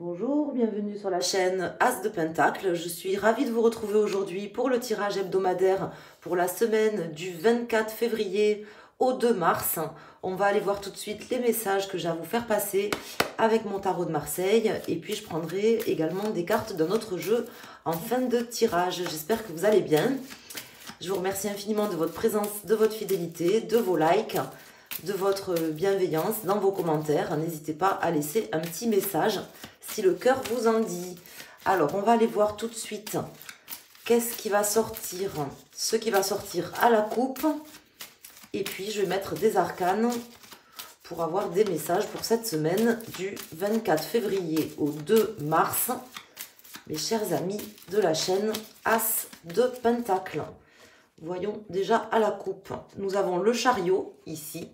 Bonjour, bienvenue sur la chaîne As de Pentacle. Je suis ravie de vous retrouver aujourd'hui pour le tirage hebdomadaire pour la semaine du 24 février au 2 mars. On va aller voir tout de suite les messages que j'ai à vous faire passer avec mon tarot de Marseille. Et puis je prendrai également des cartes d'un autre jeu en fin de tirage. J'espère que vous allez bien. Je vous remercie infiniment de votre présence, de votre fidélité, de vos likes, de votre bienveillance dans vos commentaires. N'hésitez pas à laisser un petit message si le cœur vous en dit. Alors, on va aller voir tout de suite qu'est-ce qui va sortir, ce qui va sortir à la coupe. Et puis, je vais mettre des arcanes pour avoir des messages pour cette semaine du 24 février au 2 mars. Mes chers amis de la chaîne As de Pentacle. Voyons déjà à la coupe. Nous avons le chariot ici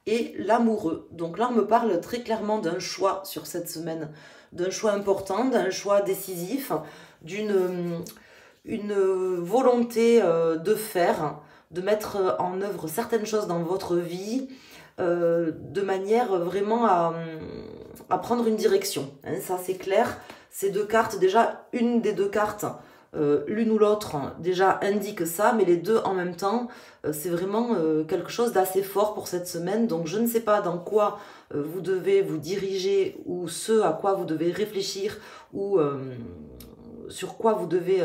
et l'amoureux. Donc là, on me parle très clairement d'un choix sur cette semaine, d'un choix important, d'un choix décisif, d'une volonté de faire, de mettre en œuvre certaines choses dans votre vie, de manière vraiment à prendre une direction. Hein, ça, c'est clair. Ces deux cartes, déjà, une des deux cartes, l'une ou l'autre déjà indique ça, mais les deux en même temps, c'est vraiment quelque chose d'assez fort pour cette semaine. Donc je ne sais pas dans quoi vous devez vous diriger ou ce à quoi vous devez réfléchir ou sur quoi vous devez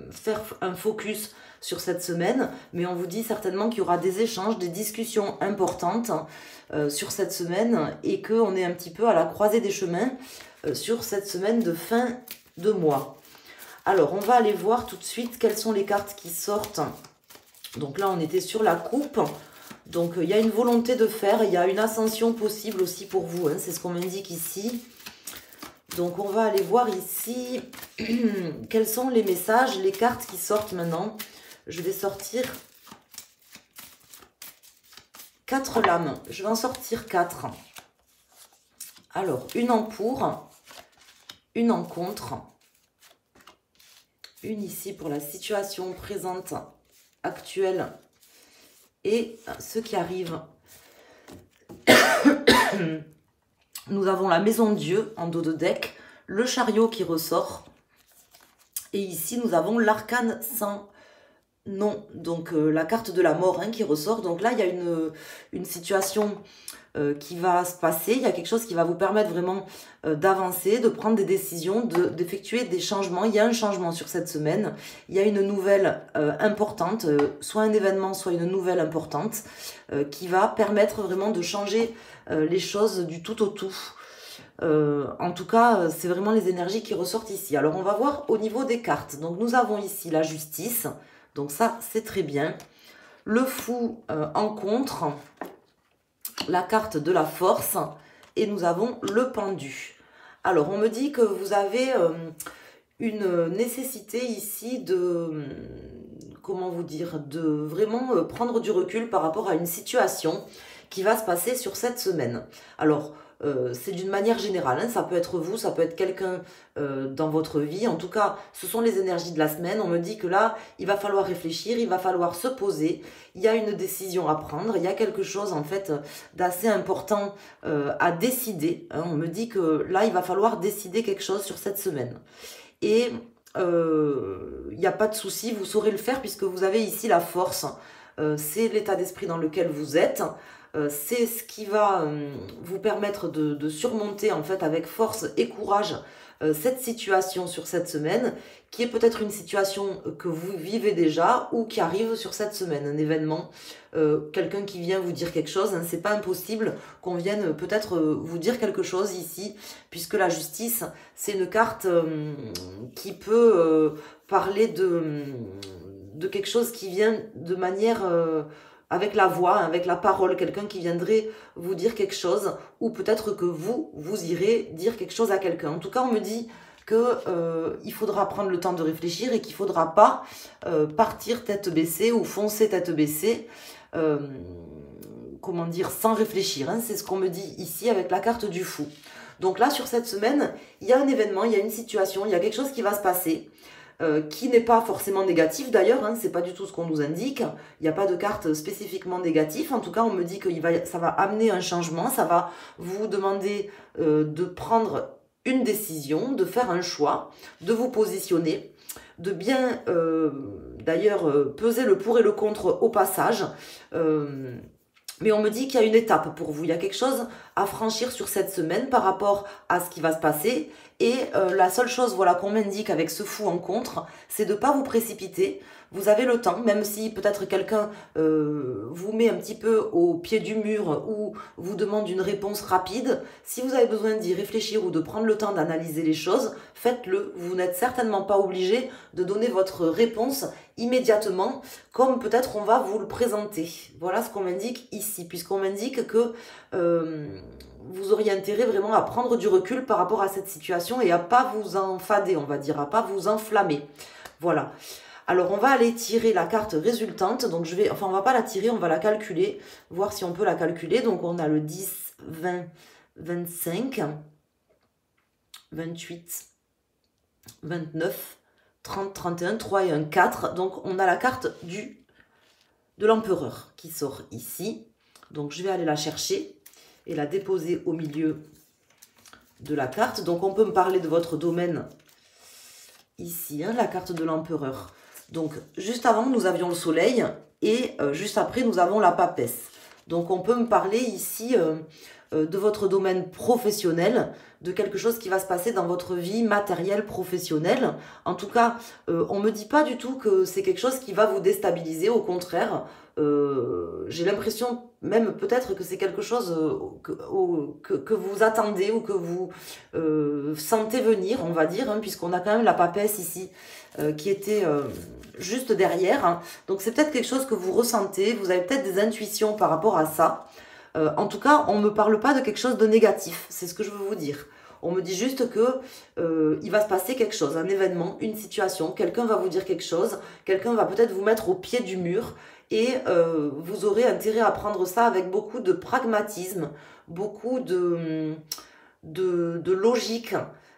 faire un focus sur cette semaine, mais on vous dit certainement qu'il y aura des échanges, des discussions importantes sur cette semaine et qu'on est un petit peu à la croisée des chemins sur cette semaine de fin de mois. Alors, on va aller voir tout de suite quelles sont les cartes qui sortent. Donc là, on était sur la coupe. Donc, il y a une volonté de faire. Il y a une ascension possible aussi pour vous. Hein, c'est ce qu'on m'indique ici. Donc, on va aller voir ici quels sont les messages, les cartes qui sortent maintenant. Je vais sortir 4 lames. Je vais en sortir 4. Alors, une en pour, une en contre. Une ici pour la situation présente, actuelle et ce qui arrive. Nous avons la maison de Dieu en dos de deck, le chariot qui ressort. Et ici, nous avons l'arcane sans nom, donc la carte de la mort qui ressort. Donc là, il y a une situation qui va se passer, il y a quelque chose qui va vous permettre vraiment d'avancer, de prendre des décisions, d'effectuer des changements. Il y a un changement sur cette semaine, il y a une nouvelle importante, soit un événement, soit une nouvelle importante, qui va permettre vraiment de changer les choses du tout au tout. En tout cas, c'est vraiment les énergies qui ressortent ici. Alors, on va voir au niveau des cartes. Donc, nous avons ici la justice, donc ça, c'est très bien. Le fou en contre, la carte de la force et nous avons le pendu. Alors, on me dit que vous avez une nécessité ici de, comment vous dire, de vraiment prendre du recul par rapport à une situation qui va se passer sur cette semaine. Alors, c'est d'une manière générale, hein, ça peut être vous, ça peut être quelqu'un dans votre vie. En tout cas, ce sont les énergies de la semaine. On me dit que là, il va falloir réfléchir, il va falloir se poser. Il y a une décision à prendre, il y a quelque chose en fait d'assez important à décider. Hein. On me dit que là, il va falloir décider quelque chose sur cette semaine. Et il n'y a pas de souci, vous saurez le faire puisque vous avez ici la force. C'est l'état d'esprit dans lequel vous êtes. C'est ce qui va vous permettre de surmonter en fait avec force et courage cette situation sur cette semaine, qui est peut-être une situation que vous vivez déjà ou qui arrive sur cette semaine, un événement, quelqu'un qui vient vous dire quelque chose. Hein, c'est pas impossible qu'on vienne peut-être vous dire quelque chose ici, puisque la justice, c'est une carte qui peut parler de quelque chose qui vient de manière... avec la voix, avec la parole, quelqu'un qui viendrait vous dire quelque chose, ou peut-être que vous irez dire quelque chose à quelqu'un. En tout cas, on me dit que il faudra prendre le temps de réfléchir et qu'il ne faudra pas partir tête baissée ou foncer tête baissée, comment dire, sans réfléchir. Hein. C'est ce qu'on me dit ici avec la carte du fou. Donc là, sur cette semaine, il y a un événement, il y a une situation, il y a quelque chose qui va se passer. Qui n'est pas forcément négatif d'ailleurs, hein, c'est pas du tout ce qu'on nous indique, il n'y a pas de carte spécifiquement négative, en tout cas on me dit que ça va amener un changement, ça va vous demander de prendre une décision, de faire un choix, de vous positionner, de bien d'ailleurs peser le pour et le contre au passage. Mais on me dit qu'il y a une étape pour vous, il y a quelque chose à franchir sur cette semaine par rapport à ce qui va se passer. Et la seule chose voilà, qu'on m'indique avec ce fou en contre, c'est de ne pas vous précipiter. Vous avez le temps, même si peut-être quelqu'un vous met un petit peu au pied du mur ou vous demande une réponse rapide. Si vous avez besoin d'y réfléchir ou de prendre le temps d'analyser les choses, faites-le. Vous n'êtes certainement pas obligé de donner votre réponse immédiatement, comme peut-être on va vous le présenter. Voilà ce qu'on m'indique ici, puisqu'on m'indique que vous auriez intérêt vraiment à prendre du recul par rapport à cette situation et à pas vous enfader, on va dire, à pas vous enflammer. Voilà. Alors, on va aller tirer la carte résultante. Donc, on va pas la tirer, on va la calculer, voir si on peut la calculer. Donc, on a le 10, 20, 25, 28, 29, 30, 31, 3 et un 4. Donc, on a la carte de l'empereur qui sort ici. Donc, je vais aller la chercher et la déposer au milieu de la carte. Donc, on peut me parler de votre domaine ici, hein, la carte de l'empereur. Donc, juste avant, nous avions le soleil et juste après, nous avons la papesse. Donc, on peut me parler ici de votre domaine professionnel, de quelque chose qui va se passer dans votre vie matérielle, professionnelle. En tout cas, on ne me dit pas du tout que c'est quelque chose qui va vous déstabiliser. Au contraire, j'ai l'impression même peut-être que c'est quelque chose que vous attendez ou que vous sentez venir, on va dire, hein, puisqu'on a quand même la papesse ici qui était juste derrière. Hein. Donc c'est peut-être quelque chose que vous ressentez, vous avez peut-être des intuitions par rapport à ça. En tout cas, on ne me parle pas de quelque chose de négatif, c'est ce que je veux vous dire. On me dit juste que il va se passer quelque chose, un événement, une situation, quelqu'un va vous dire quelque chose, quelqu'un va peut-être vous mettre au pied du mur et vous aurez intérêt à prendre ça avec beaucoup de pragmatisme, beaucoup de logique,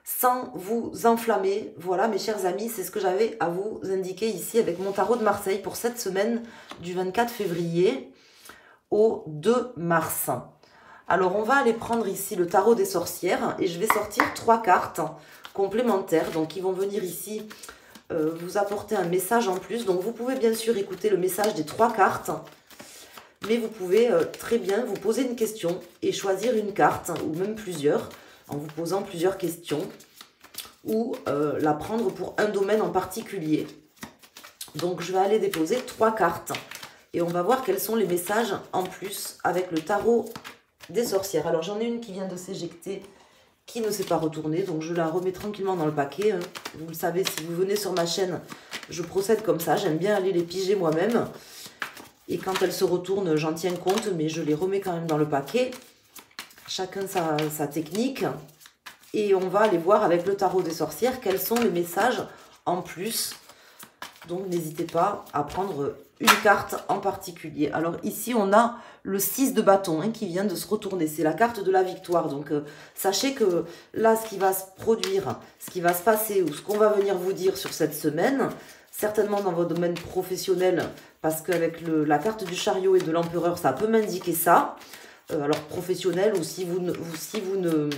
sans vous enflammer. Voilà mes chers amis, c'est ce que j'avais à vous indiquer ici avec mon tarot de Marseille pour cette semaine du 24 février au 2 mars. Alors on va aller prendre ici le tarot des sorcières et je vais sortir 3 cartes complémentaires, donc qui vont venir ici vous apporter un message en plus. Donc vous pouvez bien sûr écouter le message des 3 cartes, mais vous pouvez très bien vous poser une question et choisir une carte ou même plusieurs en vous posant plusieurs questions ou la prendre pour un domaine en particulier. Donc je vais aller déposer 3 cartes et on va voir quels sont les messages en plus avec le tarot des sorcières. Alors j'en ai une qui vient de s'éjecter, qui ne s'est pas retournée, donc je la remets tranquillement dans le paquet. Hein. Vous le savez, si vous venez sur ma chaîne, je procède comme ça, j'aime bien aller les piger moi-même. Et quand elles se retournent, j'en tiens compte, mais je les remets quand même dans le paquet. Chacun sa technique. Et on va aller voir avec le tarot des sorcières quels sont les messages en plus. Donc n'hésitez pas à prendre une carte en particulier. Alors ici on a le 6 de bâton hein, qui vient de se retourner. C'est la carte de la victoire. Donc sachez que là ce qui va se produire, ce qui va se passer ou ce qu'on va venir vous dire sur cette semaine, certainement dans votre domaine professionnel, parce qu'avec la carte du chariot et de l'empereur, ça peut m'indiquer ça. Alors professionnel ou si vous ne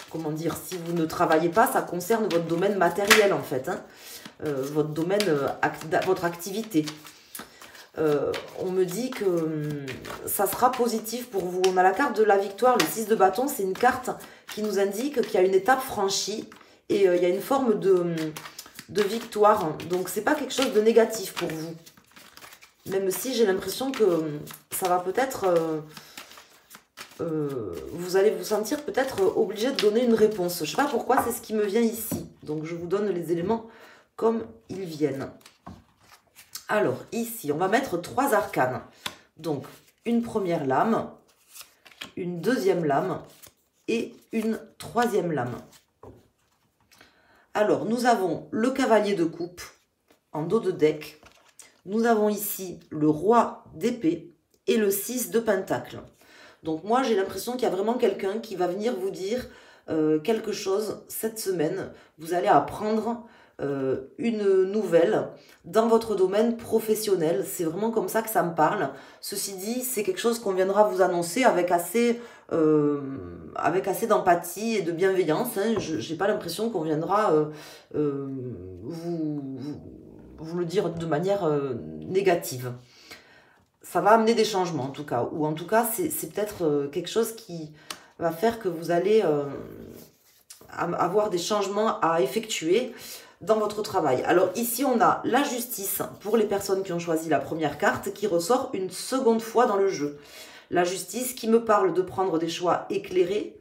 comment dire, si vous ne travaillez pas, ça concerne votre domaine matériel en fait, hein, votre domaine, votre activité. On me dit que ça sera positif pour vous. On a la carte de la victoire, le 6 de bâton, c'est une carte qui nous indique qu'il y a une étape franchie et il y a une forme de victoire. Donc c'est pas quelque chose de négatif pour vous. Même si j'ai l'impression que ça va peut-être... vous allez vous sentir peut-être obligé de donner une réponse. Je ne sais pas pourquoi, c'est ce qui me vient ici. Donc, je vous donne les éléments comme ils viennent. Alors, ici, on va mettre 3 arcanes. Donc, une première lame, une deuxième lame et une troisième lame. Alors, nous avons le cavalier de coupe en dos de deck. Nous avons ici le roi d'épée et le 6 de pentacle. Donc moi, j'ai l'impression qu'il y a vraiment quelqu'un qui va venir vous dire quelque chose cette semaine. Vous allez apprendre une nouvelle dans votre domaine professionnel. C'est vraiment comme ça que ça me parle. Ceci dit, c'est quelque chose qu'on viendra vous annoncer avec assez d'empathie et de bienveillance. Hein. Je n'ai pas l'impression qu'on viendra vous le dire de manière négative. Ça va amener des changements en tout cas. Ou en tout cas, c'est peut-être quelque chose qui va faire que vous allez avoir des changements à effectuer dans votre travail. Alors ici, on a la justice pour les personnes qui ont choisi la première carte qui ressort une seconde fois dans le jeu. La justice qui me parle de prendre des choix éclairés,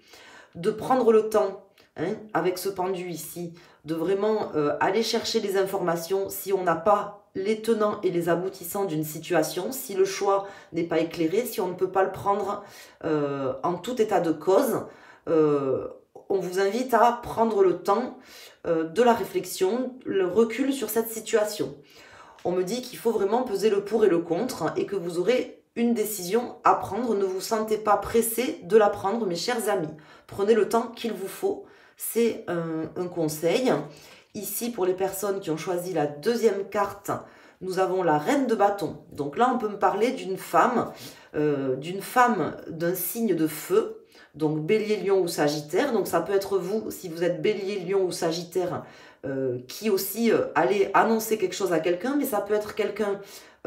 de prendre le temps, hein, avec ce pendu ici, de vraiment aller chercher les informations si on n'a pas les tenants et les aboutissants d'une situation, si le choix n'est pas éclairé, si on ne peut pas le prendre en tout état de cause. On vous invite à prendre le temps de la réflexion, le recul sur cette situation. On me dit qu'il faut vraiment peser le pour et le contre et que vous aurez une décision à prendre. Ne vous sentez pas pressé de la prendre, mes chers amis. Prenez le temps qu'il vous faut. C'est un conseil. Ici, pour les personnes qui ont choisi la deuxième carte, nous avons la reine de bâton. Donc là, on peut me parler d'une femme d'un signe de feu. Donc bélier, lion ou sagittaire. Donc ça peut être vous, si vous êtes bélier, lion ou sagittaire, qui aussi allez annoncer quelque chose à quelqu'un. Mais ça peut être quelqu'un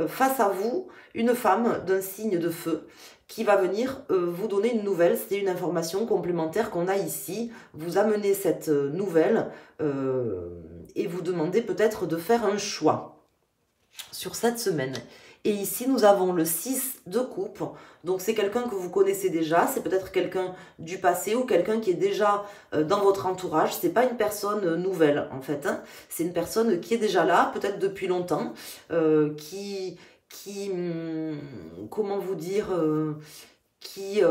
face à vous, une femme d'un signe de feu, qui va venir vous donner une nouvelle. C'est une information complémentaire qu'on a ici. Vous amenez cette nouvelle et vous demandez peut-être de faire un choix sur cette semaine. Et ici, nous avons le 6 de coupe. Donc, c'est quelqu'un que vous connaissez déjà. C'est peut-être quelqu'un du passé ou quelqu'un qui est déjà dans votre entourage. C'est pas une personne nouvelle, en fait. Hein. C'est une personne qui est déjà là, peut-être depuis longtemps, comment vous dire, qui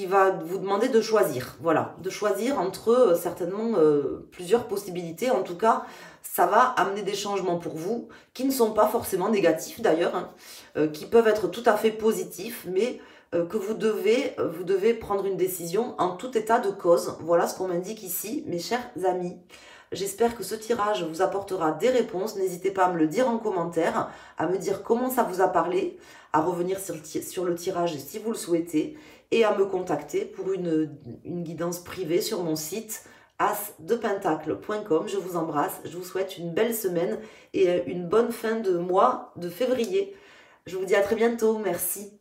va vous demander de choisir. Voilà, de choisir entre certainement plusieurs possibilités. En tout cas, ça va amener des changements pour vous qui ne sont pas forcément négatifs d'ailleurs, hein, qui peuvent être tout à fait positifs, mais que vous devez prendre une décision en tout état de cause. Voilà ce qu'on m'indique ici, mes chers amis. J'espère que ce tirage vous apportera des réponses. N'hésitez pas à me le dire en commentaire, à me dire comment ça vous a parlé, à revenir sur le tirage si vous le souhaitez et à me contacter pour une guidance privée sur mon site asdepentacle.com. Je vous embrasse, je vous souhaite une belle semaine et une bonne fin de mois de février. Je vous dis à très bientôt, merci.